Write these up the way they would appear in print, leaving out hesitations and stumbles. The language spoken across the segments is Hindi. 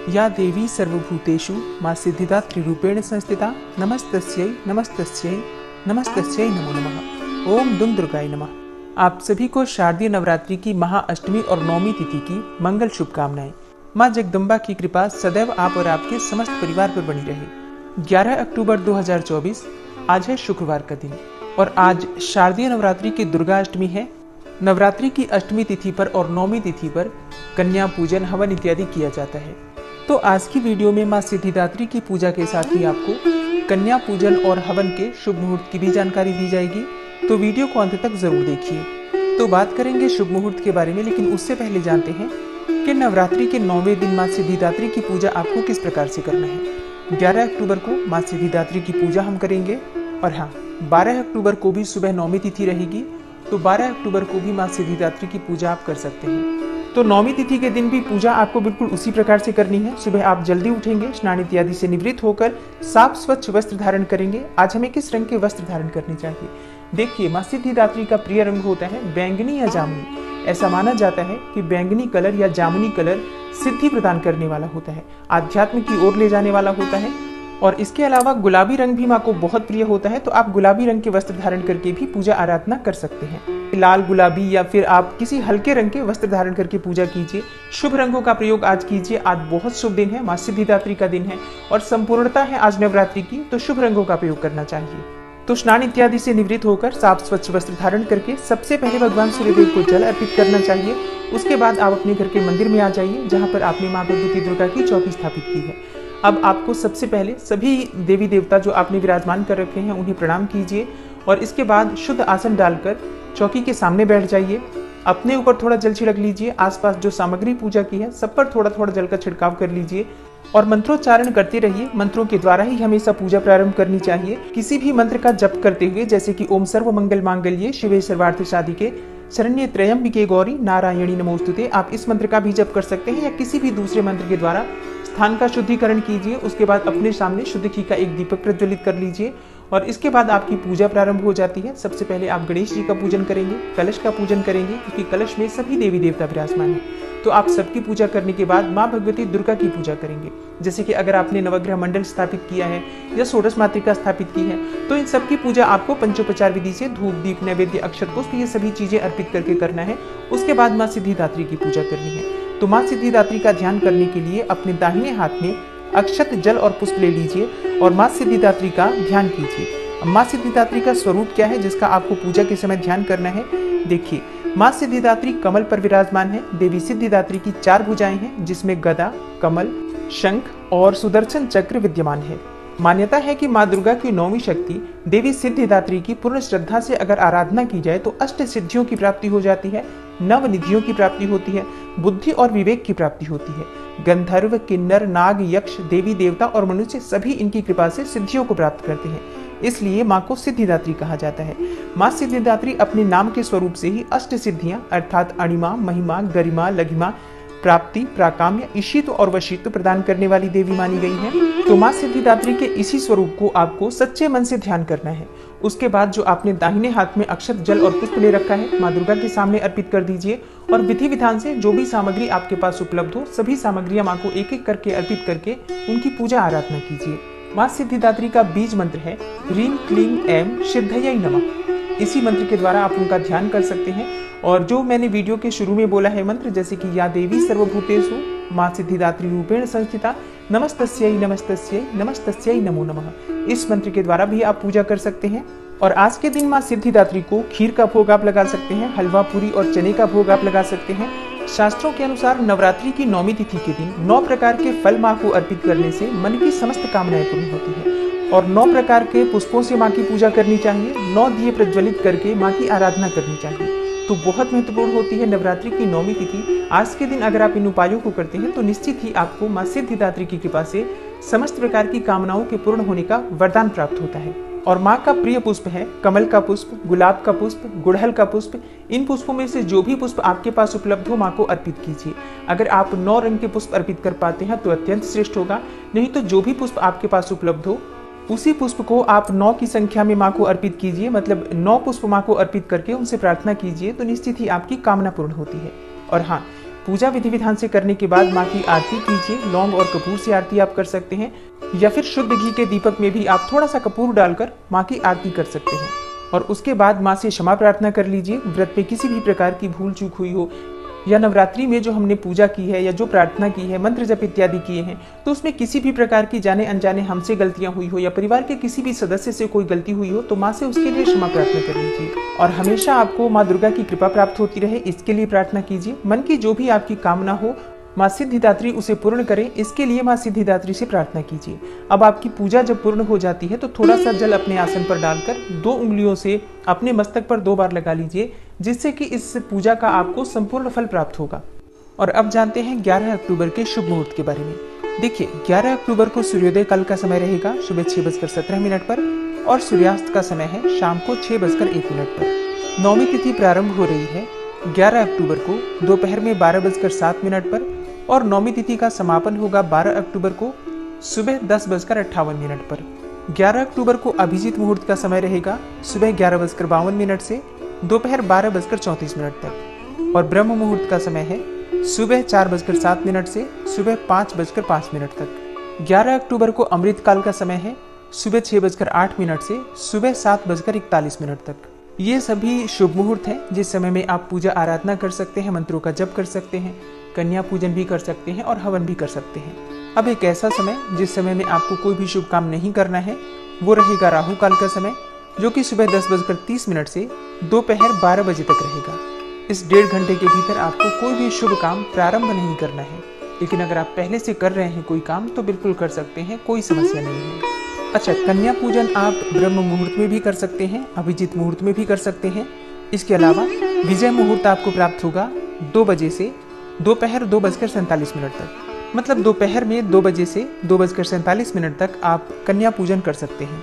या देवी सर्वभूतेषु मां सिद्धिदात्री रूपेण संस्थिता नमस्तस्यै नमस्तस्यै नमस्तस्यै नमो नमः। ओम दुम दुर्गाय नमः। आप सभी को शारदीय नवरात्रि की महाअष्टमी और नौमी तिथि की मंगल शुभकामनाएं। मां जगदम्बा की कृपा सदैव आप और आपके समस्त परिवार पर बनी रहे। 11 अक्टूबर 2024 आज है शुक्रवार का दिन और आज शारदीय नवरात्रि की दुर्गा अष्टमी है। नवरात्रि की अष्टमी तिथि पर और नौमी तिथि पर कन्या पूजन हवन इत्यादि किया जाता है। तो आज की वीडियो में मां सिद्धिदात्री की पूजा के साथ ही आपको कन्या पूजन और हवन के शुभ मुहूर्त की भी जानकारी दी जाएगी, तो वीडियो को अंत तक जरूर देखिए। तो बात करेंगे शुभ मुहूर्त के बारे में, लेकिन उससे पहले जानते हैं कि नवरात्रि के 9वें दिन मां सिद्धिदात्री की पूजा आपको किस प्रकार से करना है। 11 अक्टूबर को मां सिद्धिदात्री की पूजा हम करेंगे और हाँ, 12 अक्टूबर को भी सुबह नौमी तिथि रहेगी, तो 12 अक्टूबर को भी मां सिद्धिदात्री की पूजा आप कर सकते हैं। तो नौमी तिथि के दिन भी पूजा आपको बिल्कुल उसी प्रकार से करनी है। सुबह आप जल्दी उठेंगे, स्नान इत्यादि से निवृत्त होकर साफ स्वच्छ वस्त्र धारण करेंगे। आज हमें किस रंग के वस्त्र धारण करने चाहिए? देखिए, मां सिद्धिदात्री का प्रिय रंग होता है बैंगनी या जामुनी। ऐसा माना जाता है कि बैंगनी कलर या जामुनी कलर सिद्धि प्रदान करने वाला होता है, आध्यात्म की ओर ले जाने वाला होता है। और इसके अलावा गुलाबी रंग भी माँ को बहुत प्रिय होता है, तो आप गुलाबी रंग के वस्त्र धारण करके भी पूजा आराधना कर सकते हैं। लाल, गुलाबी या फिर आप किसी हल्के रंग के वस्त्र धारण करके पूजा कीजिए। शुभ रंगों का प्रयोग आज कीजिए। आज बहुत शुभ दिन है, मां सिद्धिदात्री का दिन है और संपूर्णता है आज नवरात्रि की, तो शुभ रंगों का प्रयोग करना चाहिए। तो स्नान इत्यादि से निवृत्त होकर साफ स्वच्छ वस्त्र धारण करके सबसे पहले भगवान सूर्यदेव को जल अर्पित करना चाहिए। उसके बाद आप अपने घर के मंदिर में आ जाइए, जहाँ पर आपने माँ भगवती दुर्गा की चौकी स्थापित की है। अब आपको सबसे पहले सभी देवी देवता जो आपने विराजमान कर रखे हैं उन्हें प्रणाम कीजिए और इसके बाद शुद्ध आसन डालकर चौकी के सामने बैठ जाइए। अपने ऊपर थोड़ा जल छिड़क लीजिए। आसपास जो सामग्री पूजा की है सब पर थोड़ा थोड़ा जल का छिड़काव कर लीजिए और मंत्रोच्चारण करते रहिए। मंत्रों के द्वारा ही हमेशा पूजा प्रारंभ करनी चाहिए। किसी भी मंत्र का जप करते हुए, जैसे कि ओम सर्व मंगल मांगल्ये शिवे सर्वार्थ साधिके शरण्ये त्र्यंबिके गौरी नारायणी नमोस्तुते, आप इस मंत्र का भी जप कर सकते हैं या किसी भी दूसरे मंत्र के द्वारा स्थान का शुद्धिकरण कीजिए। उसके बाद अपने सामने शुद्ध घी का एक दीपक प्रज्वलित कर लीजिए और इसके बाद आपकी पूजा प्रारंभ हो जाती है। सबसे पहले आप गणेश जी का पूजन करेंगे, कलश का पूजन करेंगे, क्योंकि कलश में सभी देवी देवता विराजमान है। तो आप सबकी पूजा करने के बाद माँ भगवती दुर्गा की पूजा करेंगे। जैसे कि अगर आपने नवग्रह मंडल स्थापित किया है या षोडश मातृका स्थापित की है, तो इन सबकी पूजा आपको पंचोपचार विधि से धूप, दीप, नैवेद्य, अक्षत पुष्प ये सभी चीजें अर्पित करके करना है। उसके बाद माँ सिद्धिदात्री की पूजा करनी है। तो माँ सिद्धिदात्री का ध्यान करने के लिए अपने दाहिने हाथ में अक्षत, जल और पुष्प ले लीजिए और माँ सिद्धिदात्री का ध्यान कीजिए। माँ सिद्धिदात्री का स्वरूप क्या है जिसका आपको पूजा के समय ध्यान करना है? देखिए, माँ सिद्धिदात्री कमल पर विराजमान है। देवी सिद्धिदात्री की 4 भुजाएं हैं, जिसमें गदा, कमल, शंख और सुदर्शन चक्र विद्यमान है। मान्यता है कि माँ दुर्गा की 9वीं शक्ति देवी सिद्धिदात्री की पूर्ण श्रद्धा से अगर आराधना की जाए तो अष्ट सिद्धियों की प्राप्ति हो जाती है, नव निधियों की प्राप्ति होती है, बुद्धि और विवेक की प्राप्ति होती है। गंधर्व, किन्नर, नाग, यक्ष, देवी देवता और मनुष्य सभी इनकी कृपा से सिद्धियों को प्राप्त करते हैं। इसलिए माँ को सिद्धिदात्री कहा जाता है। माँ सिद्धिदात्री अपने नाम के स्वरूप से ही अष्ट सिद्धियां अर्थात अणिमा, महिमा, गरिमा, लघिमा, प्राप्ति, प्राकाम्य, ईशित्व और वशीत्व प्रदान करने वाली देवी मानी गई है। तो माँ सिद्धिदात्री के इसी स्वरूप को आपको सच्चे मन से ध्यान करना है। उसके बाद जो आपने दाहिने हाथ में अक्षत, जल और पुष्प ले रखा है, माँ दुर्गा के सामने अर्पित कर दीजिए और विधि विधान से जो भी सामग्री आपके पास उपलब्ध हो सभी सामग्रियां माँ को एक एक करके अर्पित करके उनकी पूजा आराधना कीजिए। माँ सिद्धिदात्री का बीज मंत्र है ह्रीं क्लीं ऐं सिद्धयै नमः। इसी मंत्र के द्वारा आप उनका ध्यान कर सकते हैं। और जो मैंने वीडियो के शुरू में बोला है मंत्र, जैसे कि या देवी सर्वभूतेषु मां सिद्धिदात्री रूपेण संस्थिता नमस्तस्यै नमस्तस्यै नमस्तस्यै नमो नमः, इस मंत्र के द्वारा भी आप पूजा कर सकते हैं। और आज के दिन मां सिद्धिदात्री को खीर का भोग आप लगा सकते हैं, हलवा, पूरी और चने का भोग आप लगा सकते हैं। शास्त्रों के अनुसार नवरात्रि की 9वीं तिथि के दिन 9 प्रकार के फल माँ को अर्पित करने से मन की समस्त कामनाएं पूर्ण होती है और 9 प्रकार के पुष्पों से माँ की पूजा करनी चाहिए। 9 दिए प्रज्वलित करके माँ की आराधना करनी चाहिए। तो बहुत महत्वपूर्ण होती है नवरात्रि की 9वीं तिथि। आज के दिन अगर आप इन उपायों को करते हैं तो निश्चित ही आपको माँ सिद्धिदात्री की कृपा से समस्त प्रकार की कामनाओं के पूर्ण होने का वरदान प्राप्त होता है। और माँ का प्रिय पुष्प है कमल का पुष्प, गुलाब का पुष्प, गुड़हल का पुष्प। इन पुष्पों में से जो भी पुष्प आपके पास उपलब्ध हो माँ को अर्पित कीजिए। अगर आप 9 रंग के पुष्प अर्पित कर पाते हैं तो अत्यंत श्रेष्ठ होगा, नहीं तो जो भी पुष्प आपके पास उपलब्ध हो उसी पुष्प को आप 9 की संख्या में माँ को अर्पित कीजिए। मतलब 9 पुष्प माँ को अर्पित करके उनसे प्रार्थना कीजिए, तो निश्चित ही आपकी कामना पूर्ण होती है। और हाँ, पूजा विधि विधान से करने के बाद माँ की आरती कीजिए। लौंग और कपूर से आरती आप कर सकते हैं, या फिर शुद्ध घी के दीपक में भी आप थोड़ा सा कपूर डालकर माँ की आरती कर सकते हैं। और उसके बाद माँ से क्षमा प्रार्थना कर लीजिए। व्रत में किसी भी प्रकार की भूल चूक हुई हो, या नवरात्रि में जो हमने पूजा की है या जो प्रार्थना की है, मंत्र जप इत्यादि किए हैं, तो उसमें किसी भी प्रकार की जाने अनजाने हमसे गलतियां हुई हो या परिवार के किसी भी सदस्य से कोई गलती हुई हो, तो माँ से उसके लिए क्षमा प्रार्थना कर लीजिए। और हमेशा आपको माँ दुर्गा की कृपा प्राप्त होती रहे, इसके लिए प्रार्थना कीजिए। मन की जो भी आपकी कामना हो, माँ सिद्धिदात्री उसे पूर्ण करें, इसके लिए माँ सिद्धिदात्री से प्रार्थना कीजिए। अब आपकी पूजा जब पूर्ण हो जाती है तो थोड़ा सा जल अपने आसन पर डालकर 2 उंगलियों से अपने मस्तक पर 2 बार लगा लीजिए, जिससे कि इस पूजा का आपको संपूर्ण फल प्राप्त होगा। और अब जानते हैं 11 अक्टूबर के शुभ मुहूर्त के बारे में। देखिए, 11 अक्टूबर को सूर्योदय काल का समय रहेगा सुबह 6:17 पर, और सूर्यास्त का समय है शाम को 6:01 पर। नौमी तिथि प्रारंभ हो रही है 11 अक्टूबर को दोपहर में 12:07 पर, और नौमी तिथि का समापन होगा 12 अक्टूबर को सुबह 10:58 पर। 11 अक्टूबर को अभिजीत मुहूर्त का समय रहेगा सुबह 11:52 से दोपहर 12:34 तक, और ब्रह्म मुहूर्त का समय है सुबह 4:07 से सुबह 5:05 तक। 11 अक्टूबर को अमृत काल का समय है सुबह 6:08 से सुबह 7:41 तक। ये सभी शुभ मुहूर्त हैं जिस समय में आप पूजा आराधना कर सकते हैं, मंत्रों का जप कर सकते हैं, कन्या पूजन भी कर सकते हैं और हवन भी कर सकते हैं। अब एक ऐसा समय जिस समय में आपको कोई भी शुभ काम नहीं करना है, वो रहेगा राहु काल का समय, जो कि सुबह 10:30 से दोपहर 12 बजे तक रहेगा। इस 1.5 घंटे के भीतर आपको कोई भी शुभ काम प्रारंभ नहीं करना है, लेकिन अगर आप पहले से कर रहे हैं कोई काम तो बिल्कुल कर सकते हैं, कोई समस्या नहीं है। अच्छा, कन्या पूजन आप ब्रह्म मुहूर्त में भी कर सकते हैं, अभिजीत मुहूर्त में भी कर सकते हैं। इसके अलावा विजय मुहूर्त आपको प्राप्त होगा 2 बजे से दोपहर 2:47 तक। मतलब दोपहर में 2 बजे से 2:47 तक आप कन्या पूजन कर सकते हैं।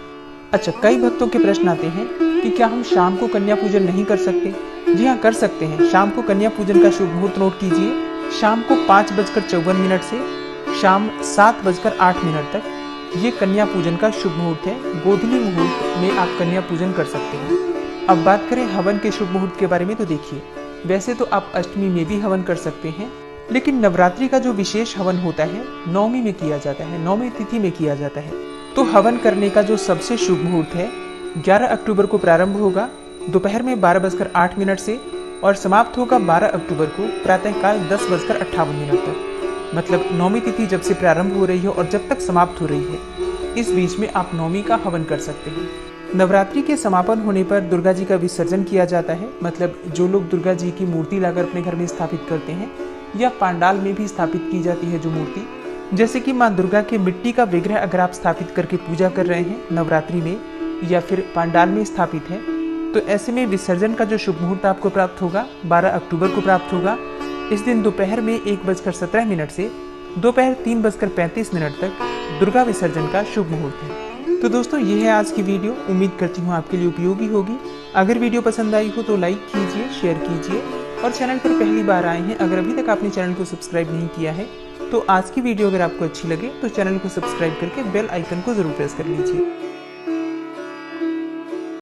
अच्छा, कई भक्तों के प्रश्न आते हैं कि क्या हम शाम को कन्या पूजन नहीं कर सकते? जी हाँ, कर सकते हैं। शाम को कन्या पूजन का शुभ मुहूर्त नोट कीजिए। शाम को 5:54 से शाम 7:08 तक ये कन्या पूजन का शुभ मुहूर्त है। गोधूली मुहूर्त में आप कन्या पूजन कर सकते हैं। अब बात करें हवन के शुभ मुहूर्त के बारे में, तो देखिए, वैसे तो आप अष्टमी में भी हवन कर सकते हैं, लेकिन नवरात्रि का जो विशेष हवन होता है नौमी में किया जाता है, नौमी तिथि में किया जाता है। तो हवन करने का जो सबसे शुभ मुहूर्त है 11 अक्टूबर को प्रारंभ होगा दोपहर में 12:08 से, और समाप्त होगा 12 अक्टूबर को प्रातःकाल 10:58 तक। मतलब नौमी तिथि जब से प्रारंभ हो रही है और जब तक समाप्त हो रही है, इस बीच में आप नौमी का हवन कर सकते हैं। नवरात्रि के समापन होने पर दुर्गा जी का विसर्जन किया जाता है। मतलब जो लोग दुर्गा जी की मूर्ति लाकर अपने घर में स्थापित करते हैं, या पांडाल में भी स्थापित की जाती है जो मूर्ति, जैसे कि माँ दुर्गा के मिट्टी का विग्रह अगर आप स्थापित करके पूजा कर रहे हैं नवरात्रि में, या फिर पांडाल में स्थापित है, तो ऐसे में विसर्जन का जो शुभ मुहूर्त आपको प्राप्त होगा 12 अक्टूबर को प्राप्त होगा। इस दिन दोपहर में 1:17 से दोपहर 3:35 तक दुर्गा विसर्जन का शुभ मुहूर्त है। तो दोस्तों, ये है आज की वीडियो। उम्मीद करती हूँ आपके लिए उपयोगी होगी। अगर वीडियो पसंद आई हो तो लाइक कीजिए, शेयर कीजिए, और चैनल पर पहली बार आए हैं, अगर अभी तक आपने चैनल को सब्सक्राइब नहीं किया है, तो आज की वीडियो अगर आपको अच्छी लगे तो चैनल को सब्सक्राइब करके बेल आइकन को जरूर प्रेस कर लीजिए।